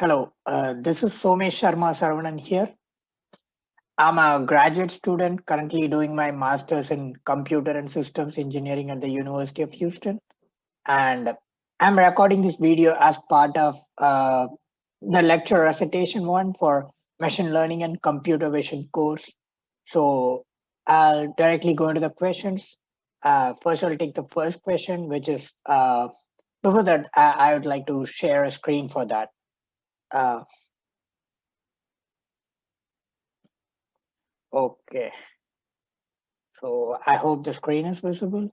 Hello, this is Somesh Sharma Saravanan here. I'm a graduate student currently doing my master's in computer and systems engineering at the University of Houston. And I'm recording this video as part of the lecture recitation one for machine learning and computer vision course. So I'll directly go into the questions. First, I'll take the first question, which is before that, I would like to share a screen for that. Uh, okay. So I hope the screen is visible.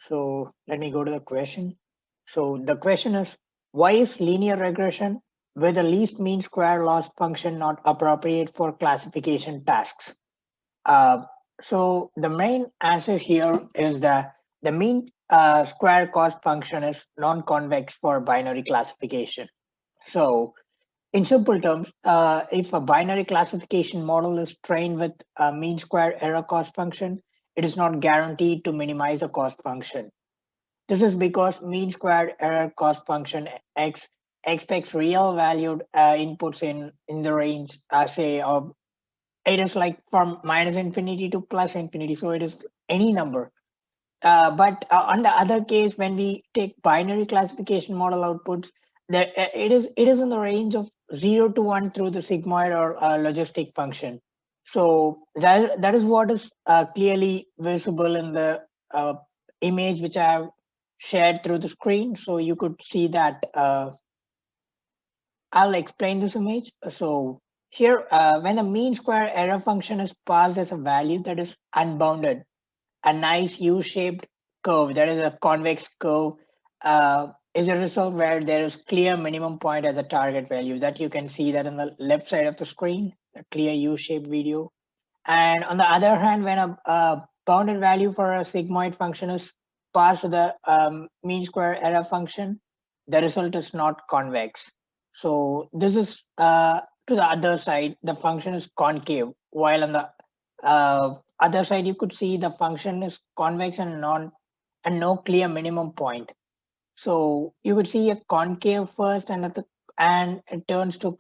So let me go to the question. So the question is, why is linear regression with the least mean square loss function not appropriate for classification tasks? Uh, so the main answer here is that the mean square cost function is non-convex for binary classification. So in simple terms, if a binary classification model is trained with a mean square error cost function, it is not guaranteed to minimize a cost function. This is because mean square error cost function x expects real valued inputs in the range, say, of it is like from minus infinity to plus infinity. So it is any number. But on the other case, when we take binary classification model outputs, it is in the range of 0 to 1 through the sigmoid or logistic function. So that is what is clearly visible in the uh, image which I have shared through the screen. So you could see that. I'll explain this image. So here, when the mean square error function is passed as a value that is unbounded, a nice U-shaped curve, that is a convex curve, is a result where there is clear minimum point as a target value. That you can see that on the left side of the screen, a clear U-shaped video. And on the other hand, when a bounded value for a sigmoid function is passed to the mean square error function, the result is not convex. So this is to the other side, the function is concave, while on the other side, you could see the function is convex and no clear minimum point. So you would see a concave first, and it turns to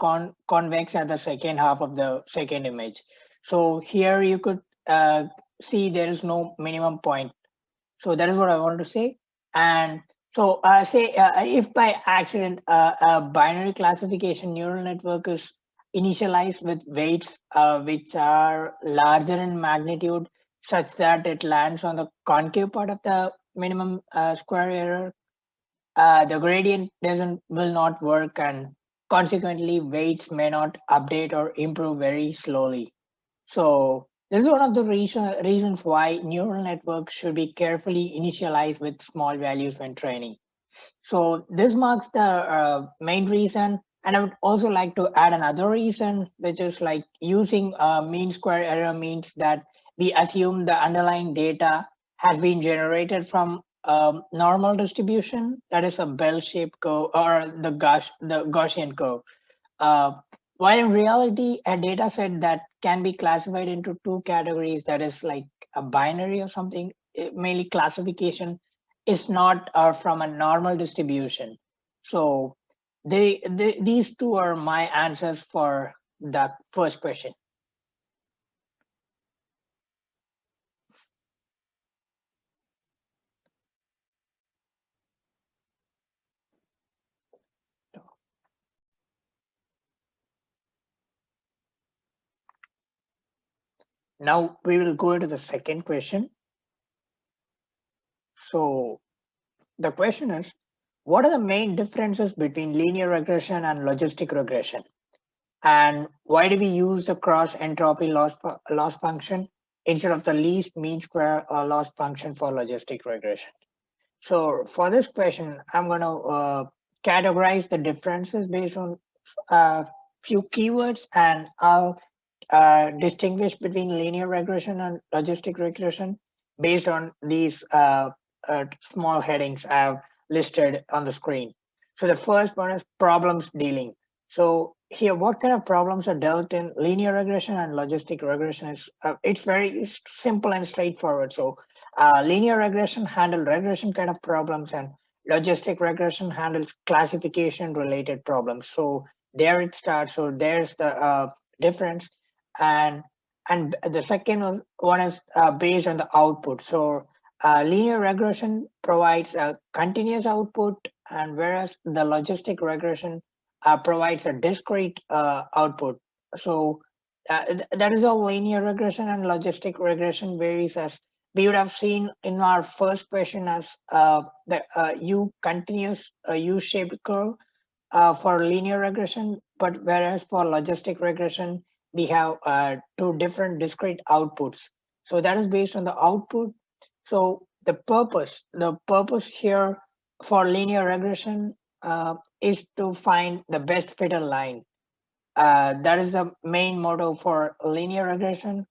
convex at the second half of the second image. So here you could see there is no minimum point. So that is what I want to say. And so say if by accident a binary classification neural network is initialized with weights which are larger in magnitude, such that it lands on the concave part of the minimum square error, the gradient doesn't will not work, and consequently weights may not update or improve very slowly. So this is one of the reasons why neural networks should be carefully initialized with small values when training. So this marks the main reason. And I would also like to add another reason, which is like using mean square error means that we assume the underlying data has been generated from normal distribution, that is a bell-shaped curve or the Gaussian curve. Uh, while in reality, a data set that can be classified into two categories, that is like a binary or something, mainly classification is not from a normal distribution. So these two are my answers for the first question. Now we will go into the second question. So the question is, what are the main differences between linear regression and logistic regression? And why do we use the cross entropy loss function instead of the least mean square loss function for logistic regression? So for this question, I'm going to categorize the differences based on a few keywords, and I'll distinguish between linear regression and logistic regression based on these small headings I've listed on the screen. So the first one is problems dealing. So here, what kind of problems are dealt in linear regression and logistic regression? Is it's very simple and straightforward. So linear regression handle regression kind of problems, and logistic regression handles classification related problems. So there it starts. So there's the difference. and and the second one is based on the output. So linear regression provides a continuous output, and whereas the logistic regression provides a discrete output. So that is how linear regression and logistic regression varies, as we would have seen in our first question, as the U continuous U-shaped curve for linear regression, but whereas for logistic regression, we have two different discrete outputs. So that is based on the output. So the purpose here for linear regression is to find the best fit line. That is the main motto for linear regression.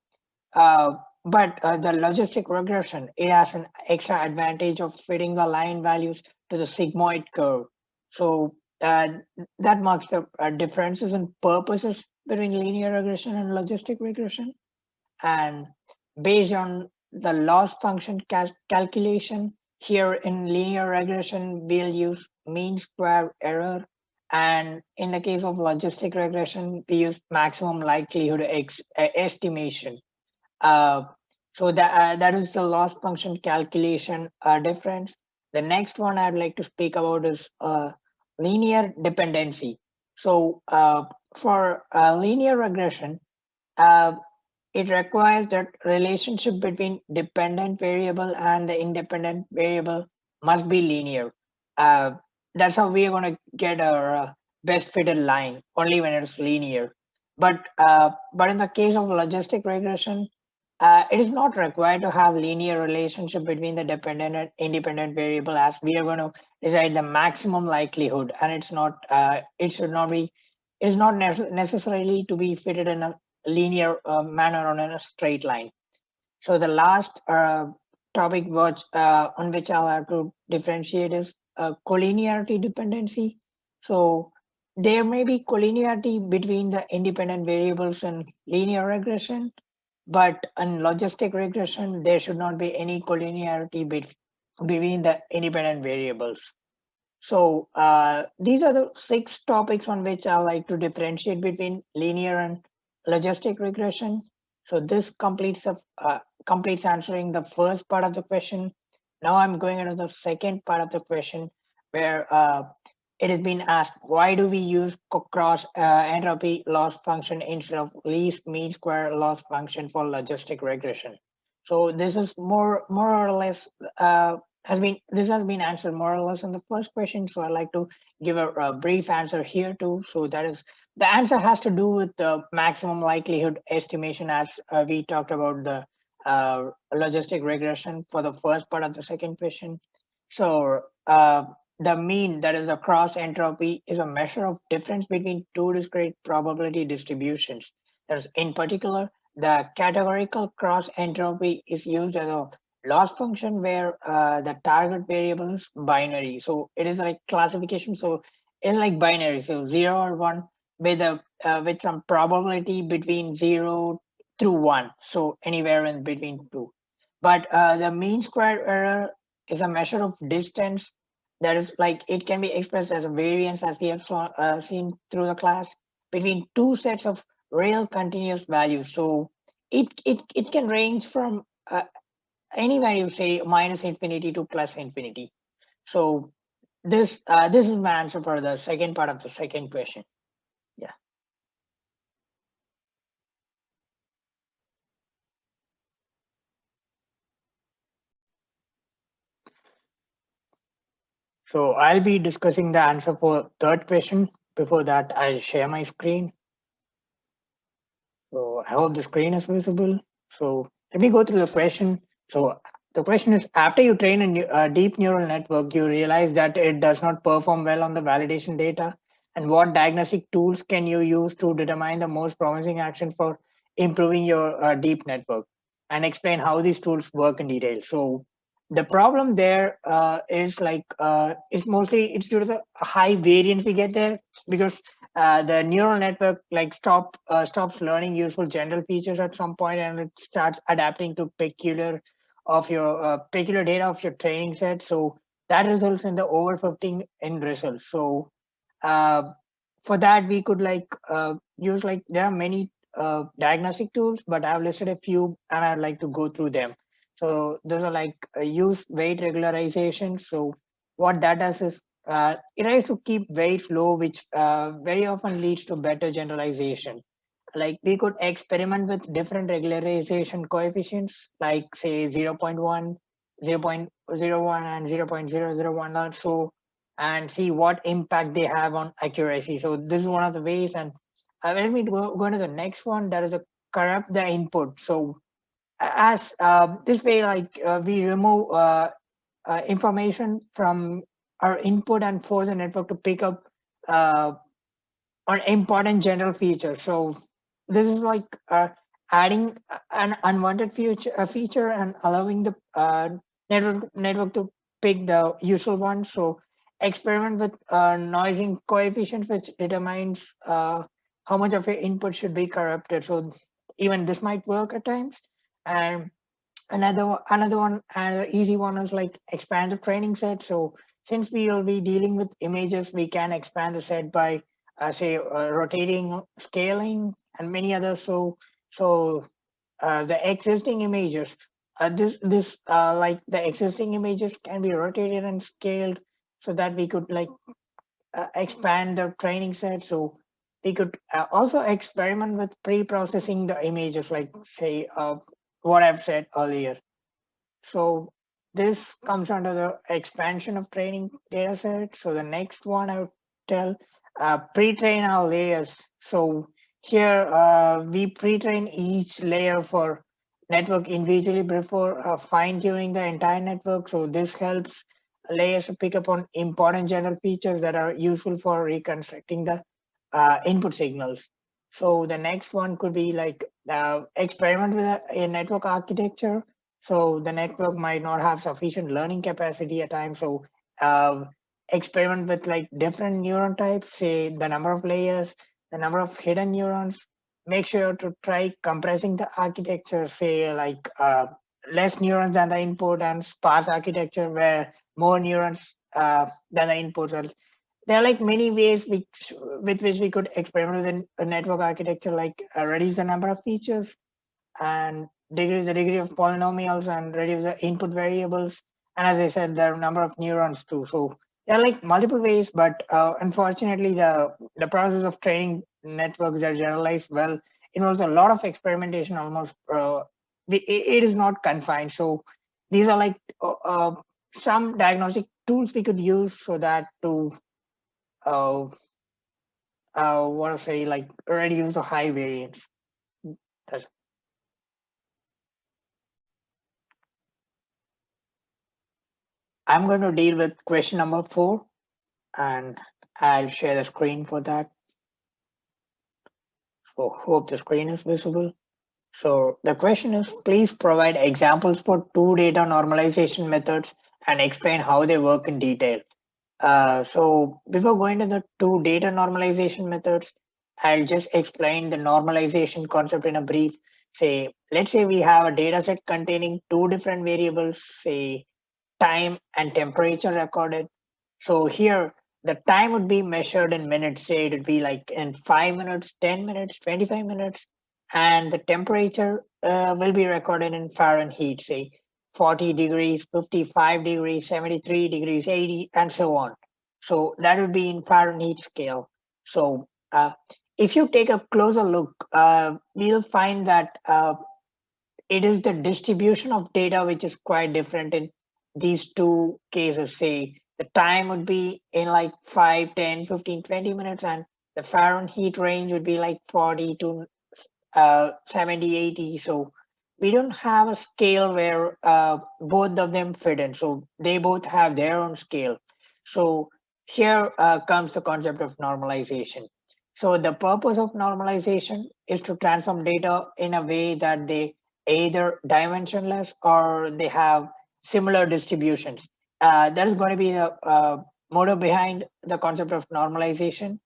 Uh, but the logistic regression, it has an extra advantage of fitting the line values to the sigmoid curve. So that marks the differences in purposes between linear regression and logistic regression. And based on the loss function calculation, here in linear regression, we'll use mean square error. And in the case of logistic regression, we use maximum likelihood estimation. uh, so that is the loss function calculation difference. The next one I'd like to speak about is linear dependency. So for linear regression, uh, it requires that relationship between dependent variable and the independent variable must be linear. Uh, that's how we are going to get our best fitted line, only when it's linear. But in the case of logistic regression, it is not required to have linear relationship between the dependent and independent variable, as we are going to decide the maximum likelihood, and it should not be, it is not necessarily to be fitted in a linear manner on a straight line. So the last topic on which I'll have to differentiate is collinearity dependency. So there may be collinearity between the independent variables in linear regression, but in logistic regression, there should not be any collinearity between the independent variables. So these are the 6 topics on which I like to differentiate between linear and logistic regression. So this completes answering the first part of the question. Now I'm going into the second part of the question, where it has been asked, why do we use cross entropy loss function instead of least mean square loss function for logistic regression? So this is more or less has been answered more or less in the first question. So I'd like to give a brief answer here too. So that is, the answer has to do with the maximum likelihood estimation, as we talked about the logistic regression for the first part of the second question. So the mean, that is a cross entropy, is a measure of difference between two discrete probability distributions. That is, in particular, the categorical cross entropy is used as a loss function where the target variable is binary. So it is like classification. So it's like binary. So 0 or 1 with some probability between 0 through 1. So anywhere in between two. But the mean square error is a measure of distance. That is, like, it can be expressed as a variance, as we have seen through the class, between two sets of real continuous values. So it can range from any value, say minus infinity to plus infinity. So this is my answer for the second part of the second question. Yeah. So I'll be discussing the answer for third question. Before that, I'll share my screen. So I hope the screen is visible. So let me go through the question. So the question is, after you train a deep neural network, you realize that it does not perform well on the validation data. And what diagnostic tools can you use to determine the most promising action for improving your deep network? And explain how these tools work in detail. So the problem there is like it's mostly it's due to the high variance we get there, because the neural network like stops learning useful general features at some point, and it starts adapting to peculiar data of your training set. So that results in the overfitting in results. So uh, for that we could use there are many diagnostic tools, but I've listed a few and I'd like to go through them. So those are use weight regularization. So what that does is it tries to keep weight low, which very often leads to better generalization. Like we could experiment with different regularization coefficients, like say 0.1, 0.01, and 0.001 or so, and see what impact they have on accuracy. So this is one of the ways. And let me go to the next one. That is a corrupt the input. So as this way, we remove information from our input and force the network to pick up uh, on important general features. So this is adding an unwanted feature and allowing the network to pick the usual one. So experiment with noising coefficients, which determines how much of your input should be corrupted. So even this might work at times. And another one, and easy one, is like expand the training set. So since we will be dealing with images, we can expand the set by say rotating, scaling, and many others. So the existing images, the existing images can be rotated and scaled so that we could expand the training set. So we could also experiment with pre-processing the images, like say what I've said earlier. So this comes under the expansion of training data set. So the next one I would tell, pre-train our layers. So here we pre-train each layer for network individually before fine-tuning the entire network. So this helps layers to pick up on important general features that are useful for reconstructing the input signals. So the next one could be experiment with a network architecture. So the network might not have sufficient learning capacity at times. So uh, experiment with different neuron types, say the number of layers, the number of hidden neurons. Make sure to try compressing the architecture, say less neurons than the input, and sparse architecture where more neurons than the input. There are many ways with which we could experiment with a network architecture, reduce the number of features and decrease the degree of polynomials and reduce the input variables. And as I said, there are a number of neurons too. So there are multiple ways, but unfortunately, the process of training networks that generalize well involves a lot of experimentation. Almost, it is not confined. So these are some diagnostic tools we could use so that to uh, what to say, reduce the high variance. That's I'm going to deal with question number 4, and I'll share the screen for that. So hope the screen is visible. So the question is, please provide examples for two data normalization methods and explain how they work in detail. So before going to the two data normalization methods, I'll just explain the normalization concept in a brief. Say, let's say we have a data set containing two different variables, say time and temperature recorded. So here, the time would be measured in minutes. Say it would be like in 5 minutes, 10 minutes, 25 minutes, and the temperature will be recorded in Fahrenheit. Say 40 degrees, 55 degrees, 73 degrees, 80, and so on. So that would be in Fahrenheit scale. So if you take a closer look, we'll find that it is the distribution of data which is quite different in these two cases. Say the time would be in 5, 10, 15, 20 minutes, and the Fahrenheit range would be 40 to 70, 80. So we don't have a scale where both of them fit in. So they both have their own scale. So here comes the concept of normalization. So the purpose of normalization is to transform data in a way that they either dimensionless or they have similar distributions. That is going to be the motive behind the concept of normalization.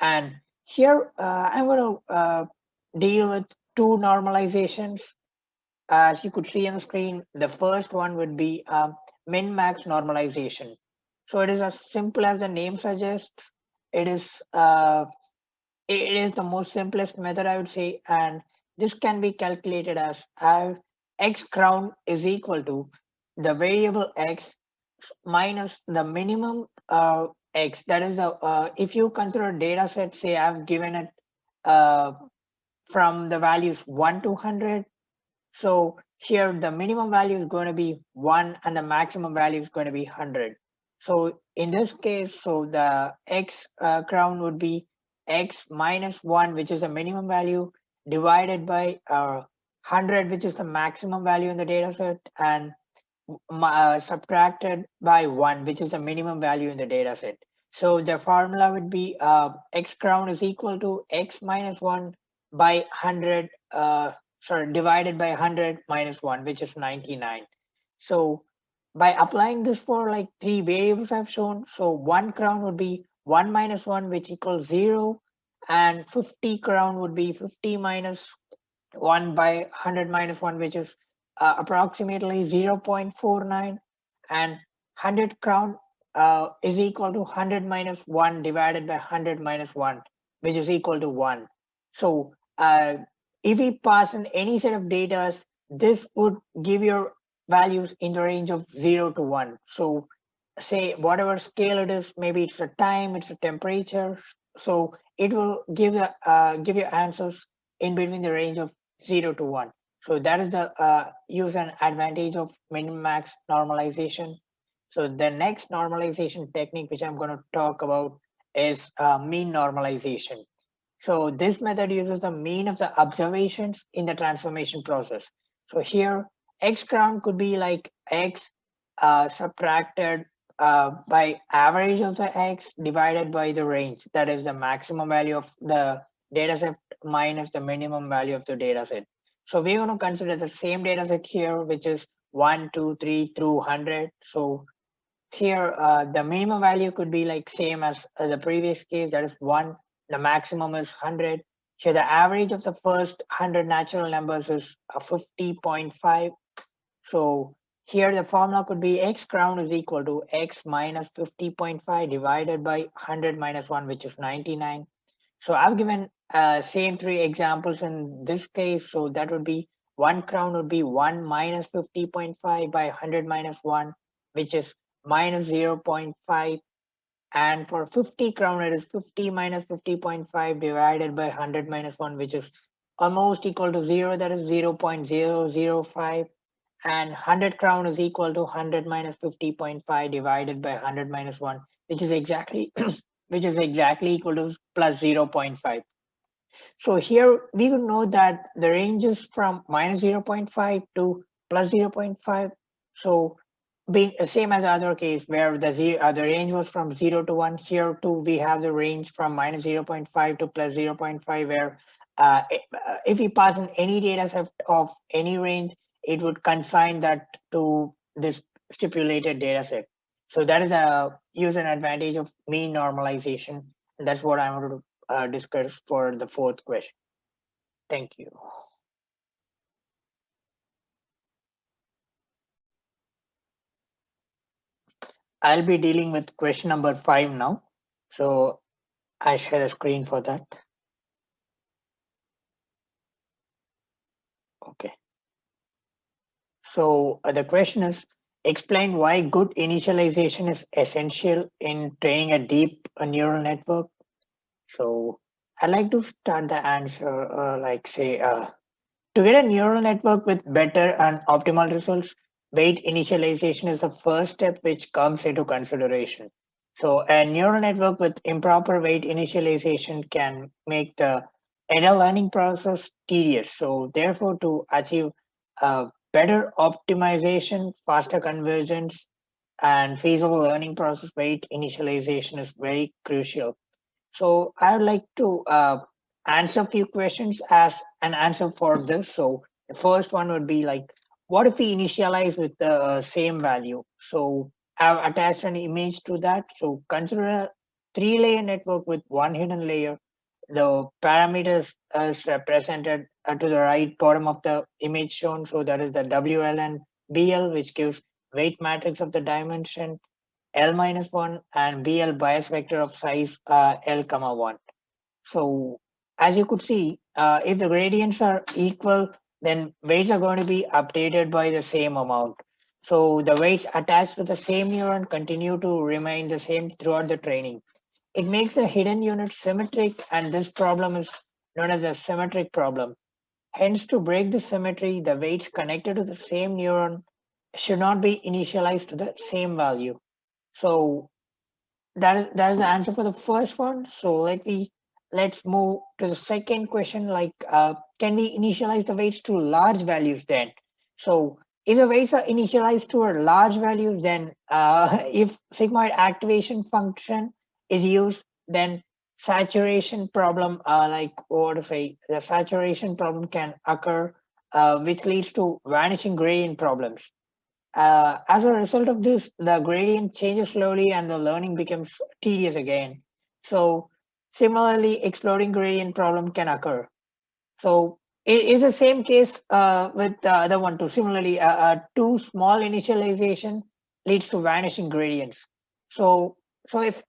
And here I'm going to deal with two normalizations. As you could see on the screen, the first one would be min-max normalization. So it is as simple as the name suggests. It is it is the most simplest method, I would say, and this can be calculated as x crown is equal to the variable x minus the minimum x. That is, if you consider a data set, say I've given it uh, from the values 1 to 100. So here the minimum value is going to be 1 and the maximum value is going to be 100. So in this case, so the x crown would be x minus 1, which is the minimum value, divided by 100, which is the maximum value in the data set, and subtracted by 1, which is the minimum value in the data set. So the formula would be x crown is equal to x minus 1 by 100, sorry, divided by 100 minus 1, which is 99. So by applying this for like three variables I've shown, so 1 crown would be 1 minus 1, which equals 0, and 50 crown would be 50 minus 1 by 100 minus 1, which is approximately 0.49, and 100 crown is equal to 100 minus 1 divided by 100 minus 1, which is equal to 1. So if we pass in any set of data, this would give your values in the range of 0 to 1. So say whatever scale it is, maybe it's a time, it's a temperature, so it will give you answers in between the range of 0 to 1. So that is the use and advantage of min max normalization. So the next normalization technique which I'm going to talk about is mean normalization. So this method uses the mean of the observations in the transformation process. So here, x crown could be like x subtracted by average of the x divided by the range. That is the maximum value of the data set minus the minimum value of the data set. So we're going to consider the same data set here, which is 1, 2, 3 through 100. So here, the minimum value could be like same as the previous case, that is 1. The maximum is 100. Here, the average of the first 100 natural numbers is 50.5. So here, the formula could be x crown is equal to x minus 50.5 divided by 100 minus 1, which is 99. So I've given same three examples in this case. So that would be 1 crown would be 1 minus 50.5 by 100 minus 1, which is minus 0.5. And for 50 crown, it is 50 minus 50.5 divided by 100 minus 1, which is almost equal to 0, that is 0.005. And 100 crown is equal to 100 minus 50.5 divided by 100 minus 1, which is exactly which is exactly equal to plus 0.5. So here we would know that the range is from minus 0.5 to plus 0.5. So being the same as the other case where the range was from 0 to 1, here too we have the range from minus 0.5 to plus 0.5, where if we pass in any data set of any range, it would confine that to this stipulated data set. So that is a use and advantage of mean normalization. And that's what I wanted to discuss for the fourth question. Thank you. I'll be dealing with question number 5 now. So I share the screen for that. Okay. So the question is, explain why good initialization is essential in training a deep neural network. So I'd like to start the answer like say, to get a neural network with better and optimal results, weight initialization is the first step which comes into consideration. So a neural network with improper weight initialization can make the error learning process tedious. So therefore, to achieve better optimization, faster convergence, and feasible learning process, weight initialization is very crucial. So I would like to answer a few questions as an answer for this. So the first one would be like, what if we initialize with the same value? So I've attached an image to that. So consider a three-layer network with one hidden layer. The parameters is represented to the right bottom of the image shown. So that is the WL and BL, which gives weight matrix of the dimension L minus 1 and BL bias vector of size L comma 1. So as you could see, if the gradients are equal, then weights are going to be updated by the same amount. So the weights attached to the same neuron continue to remain the same throughout the training. It makes the hidden unit symmetric, and this problem is known as a symmetric problem. Hence, to break the symmetry, the weights connected to the same neuron should not be initialized to the same value. So that is the answer for the first one. So let's move to the second question. Like, can we initialize the weights to large values then? So if the weights are initialized to a large values, then if sigmoid activation function is used, then saturation problem, like what to say, the saturation problem can occur, which leads to vanishing gradient problems. As a result of this, the gradient changes slowly and the learning becomes tedious again. So, similarly, exploding gradient problem can occur. So it is the same case with the other one too. Similarly, too small initialization leads to vanishing gradients. So if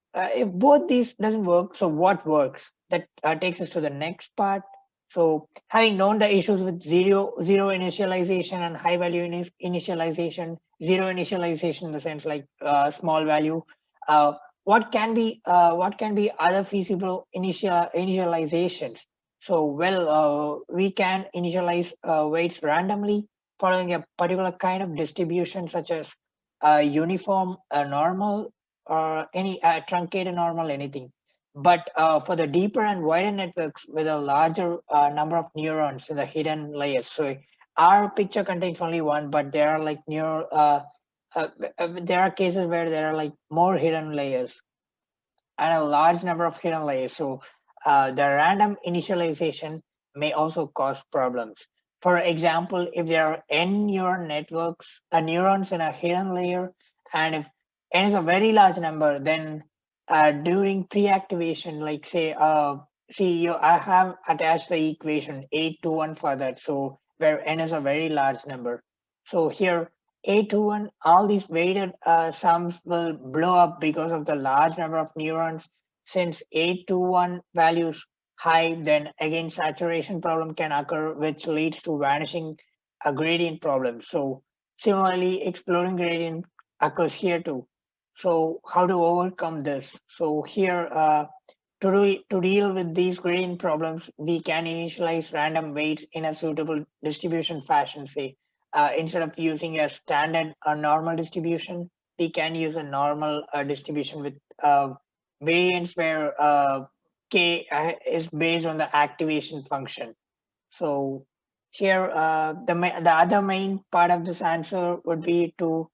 both these doesn't work, so what works? That takes us to the next part. So having known the issues with zero initialization and high value initialization, zero initialization in the sense like small value, uh, what can be other feasible initializations? So, well, we can initialize weights randomly following a particular kind of distribution, such as uniform, normal, or any truncated normal, anything. But for the deeper and wider networks with a larger number of neurons in the hidden layers, so our picture contains only one, but there are like uh, there are cases where there are like more hidden layers and a large number of hidden layers. So the random initialization may also cause problems. For example, if there are n neuron networks, neurons in a hidden layer, and if n is a very large number, then during pre-activation, like say, I have attached the equation 8 to 1 for that. So where n is a very large number. So here 8 to 1, all these weighted sums will blow up because of the large number of neurons. Since 8 to 1 values high, then again saturation problem can occur, which leads to vanishing a gradient problem. So similarly, exploding gradient occurs here too. So how to overcome this? So here, to deal with these gradient problems, we can initialize random weights in a suitable distribution fashion. Say, instead of using a standard or normal distribution, we can use a normal distribution with variance where k is based on the activation function. So here, the other main part of this answer would be to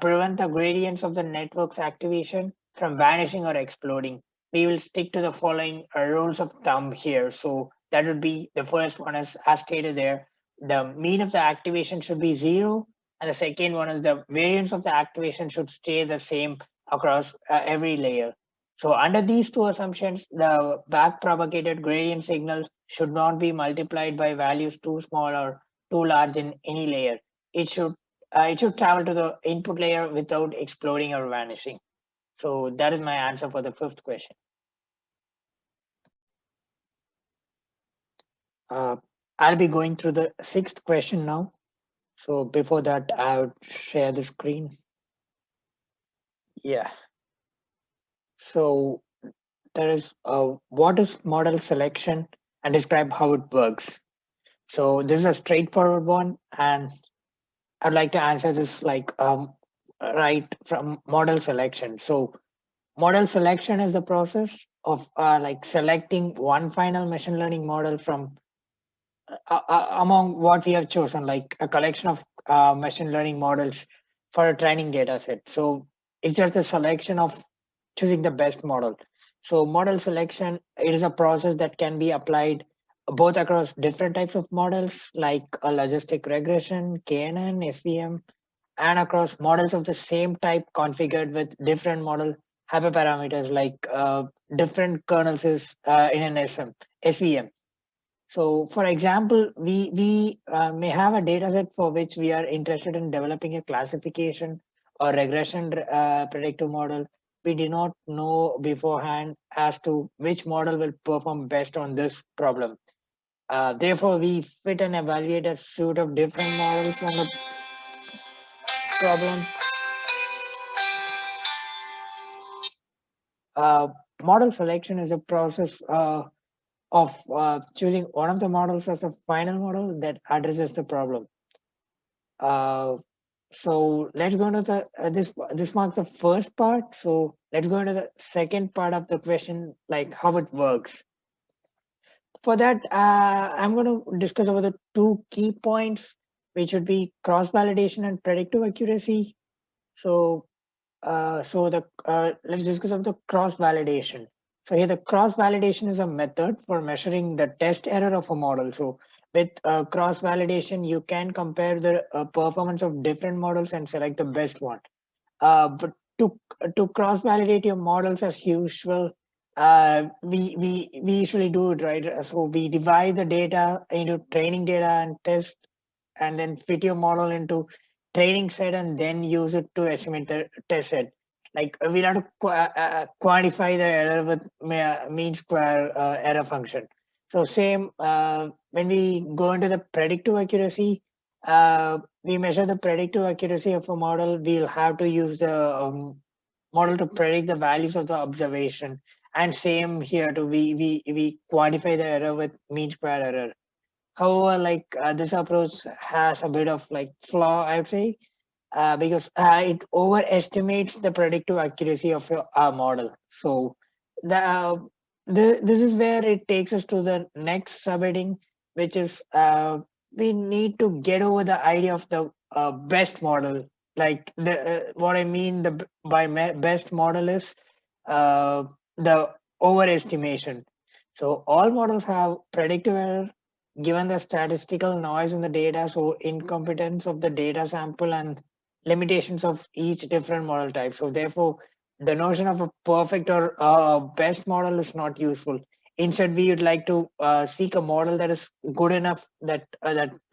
prevent the gradients of the network's activation from vanishing or exploding. We will stick to the following rules of thumb here. So that would be the first one, as stated there. The mean of the activation should be zero, and the second one is the variance of the activation should stay the same across every layer. So under these two assumptions, the back propagated gradient signal should not be multiplied by values too small or too large in any layer. It should travel to the input layer without exploding or vanishing. So that is my answer for the fifth question. Uh, I'll be going through the sixth question now. So before that, I would share the screen. Yeah. So there is what is model selection and describe how it works. So this is a straightforward one, and I'd like to answer this like right from model selection. So model selection is the process of like selecting one final machine learning model from among what we have chosen, like a collection of machine learning models for a training data set. So it's just a selection of choosing the best model. So model selection, it is a process that can be applied both across different types of models like a logistic regression, KNN, SVM, and across models of the same type configured with different model hyperparameters like different kernels is in an SVM. So, for example, we may have a data set for which we are interested in developing a classification or regression predictive model. we do not know beforehand as to which model will perform best on this problem. Therefore, we fit and evaluate a suite of different models on the problem. Uh, Model selection is a process of choosing one of the models as the final model that addresses the problem. Uh, so let's go into the this marks the first part. So let's go into the second part of the question, like how it works. For that, I'm going to discuss about the two key points, which would be cross validation and predictive accuracy. So let's discuss about the cross validation. So here the cross validation is a method for measuring the test error of a model. So with cross validation, you can compare the performance of different models and select the best one. But to cross validate your models as usual, we usually do it right. So we divide the data into training data and test, and then fit your model into training set and then use it to estimate the test set. Like we'll have to quantify the error with mean square error function. So same when we go into the predictive accuracy, we measure the predictive accuracy of a model. We'll have to use the model to predict the values of the observation. And same here too. We quantify the error with mean square error. However, like this approach has a bit of like flaw, I would say, because it overestimates the predictive accuracy of our model. So this is where it takes us to the next subheading, which is we need to get over the idea of the best model. Like what I mean by best model is the overestimation. So all models have predictive error given the statistical noise in the data, so incompetence of the data sample and limitations of each different model type. So therefore, the notion of a perfect or best model is not useful. Instead, we would like to seek a model that is good enough, that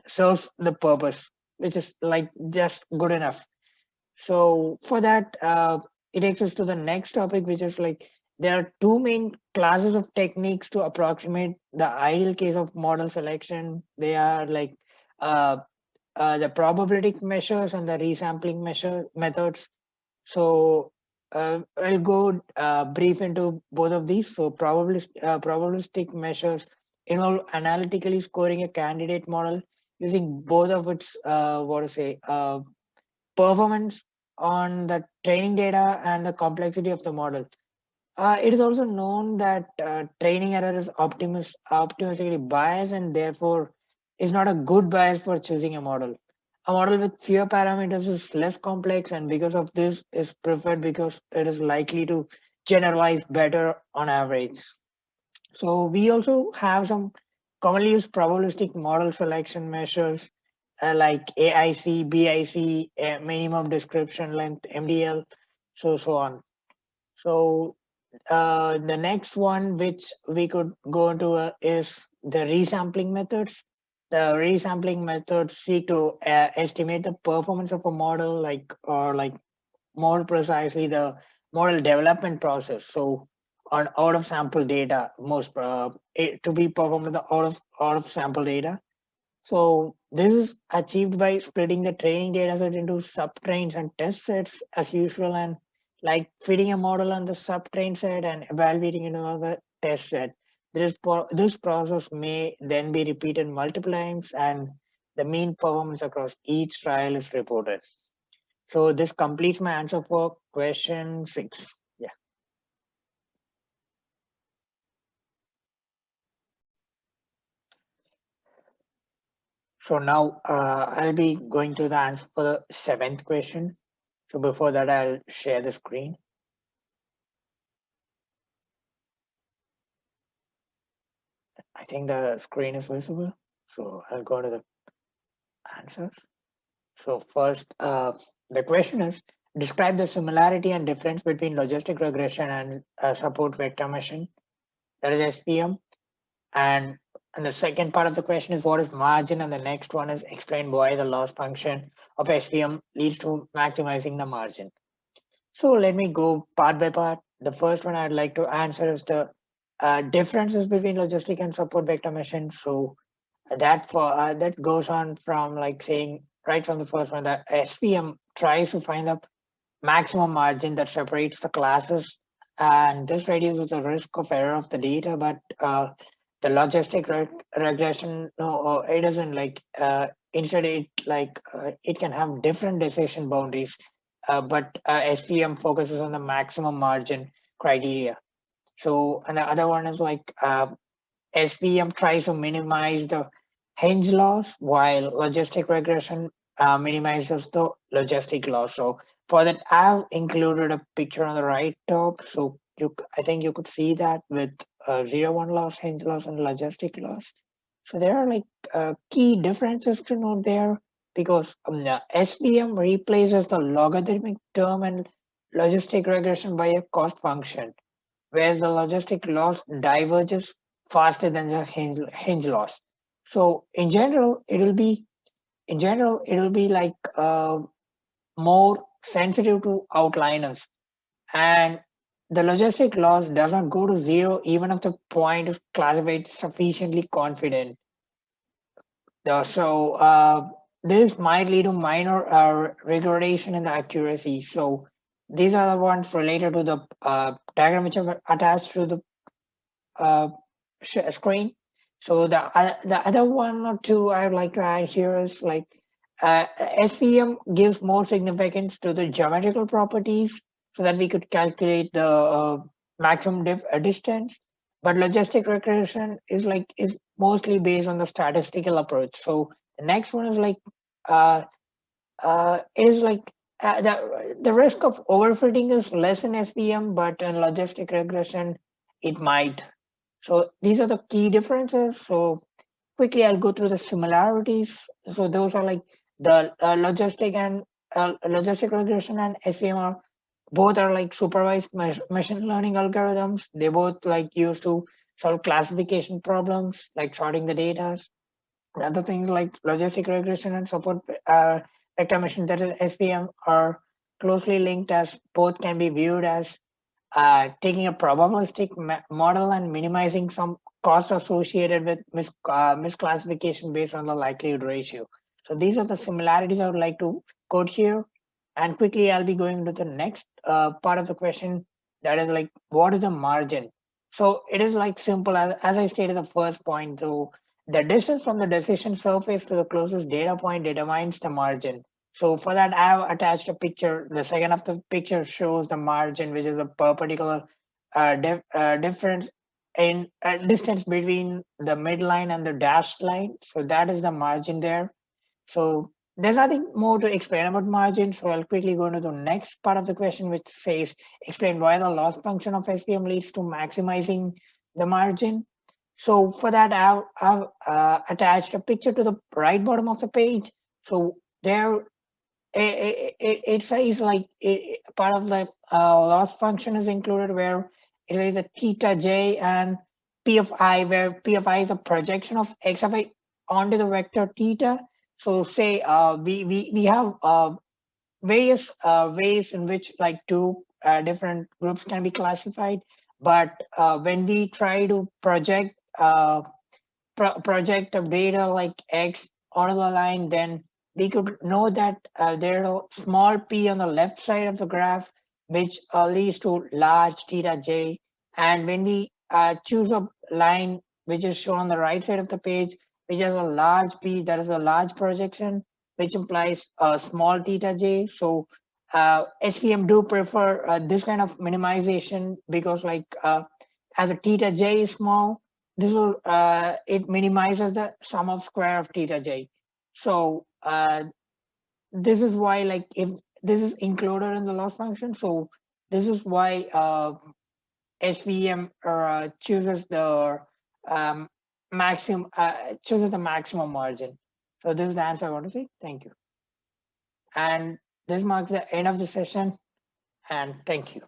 serves the purpose, which is like just good enough. So for that, it takes us to the next topic, which is like there are two main classes of techniques to approximate the ideal case of model selection. They are like uh, the probabilistic measures and the resampling measure methods. So I'll go brief into both of these. So probabilistic measures involve analytically scoring a candidate model using both of its what to say performance on the training data and the complexity of the model. It is also known that training error is optimistically biased and therefore is not a good bias for choosing a model. A model with fewer parameters is less complex and because of this is preferred because it is likely to generalize better on average. So we also have some commonly used probabilistic model selection measures like AIC, BIC, minimum description length, MDL, so on. So the next one which we could go into is the resampling methods. The resampling methods seek to estimate the performance of a model, like more precisely the model development process. So on out of sample data, to be performed with the out of sample data. So this is achieved by splitting the training data set into subtrains and test sets as usual, and like fitting a model on the subtrain set and evaluating it on the test set. This process may then be repeated multiple times, and the mean performance across each trial is reported. So this completes my answer for question 6. Yeah. So now I'll be going to the answer for the seventh question. So before that, I'll share the screen. I think the screen is visible. So I'll go to the answers. So first, the question is, describe the similarity and difference between logistic regression and support vector machine, that is SVM. And and the second part of the question is what is margin, and the next one is explain why the loss function of SVM leads to maximizing the margin. So let me go part by part. The first one I'd like to answer is the differences between logistic and support vector machines. So that goes on from like saying right from the first one that SVM tries to find the maximum margin that separates the classes, and this reduces the risk of error of the data. But the logistic regression, no, it doesn't like. Instead, it can have different decision boundaries, but SVM focuses on the maximum margin criteria. So, and the other one is like SVM tries to minimize the hinge loss while logistic regression minimizes the logistic loss. So for that, I've included a picture on the right top. So I think you could see that with 0 1 loss, hinge loss, and logistic loss. So there are like key differences to note there because the SVM replaces the logarithmic term and logistic regression by a cost function, whereas the logistic loss diverges faster than the hinge loss. So in general it will be like more sensitive to outliners, and the logistic loss does not go to zero even if the point is classified sufficiently confident. So this might lead to minor regression in the accuracy. So these are the ones related to the diagram which are attached to the uh, screen. So the other one or two I would like to add here is like SVM gives more significance to the geometrical properties so that we could calculate the maximum distance. But logistic regression is mostly based on the statistical approach. So the next one is like uh, is like the risk of overfitting is less in SVM, but in logistic regression it might. So these are the key differences. So quickly, I'll go through the similarities. So those are like the logistic regression and SVM are both are like supervised machine learning algorithms. They both like used to solve classification problems like sorting the data. The other things like logistic regression and support vector machine, that is SVM, are closely linked as both can be viewed as taking a probabilistic model and minimizing some cost associated with misclassification based on the likelihood ratio. So these are the similarities I would like to quote here. And quickly, I'll be going to the next part of the question, that is like, what is the margin? So it is like simple as I stated the first point. So the distance from the decision surface to the closest data point determines the margin. So for that, I have attached a picture. The second of the picture shows the margin, which is a perpendicular difference in distance between the midline and the dashed line. So that is the margin there. So there's nothing more to explain about margin. So I'll quickly go into the next part of the question, which says explain why the loss function of SVM leads to maximizing the margin. So for that, I've attached a picture to the right bottom of the page. So there it says like part of the loss function is included where it is a theta j and p of I, where p of I is a projection of x of I onto the vector theta. So say we have various ways in which like two different groups can be classified, but when we try to project a data like X on the line, then we could know that there's a small p on the left side of the graph, which leads to large theta j. And when we choose a line which is shown on the right side of the page, which has a large p, that is a large projection, which implies a small theta j. So SVM do prefer this kind of minimization because like as a theta j is small, this will it minimizes the sum of square of theta j. So this is why like if this is included in the loss function, so this is why SVM chooses the um, chooses the maximum margin. So this is the answer I want to say. Thank you. And this marks the end of the session. And thank you.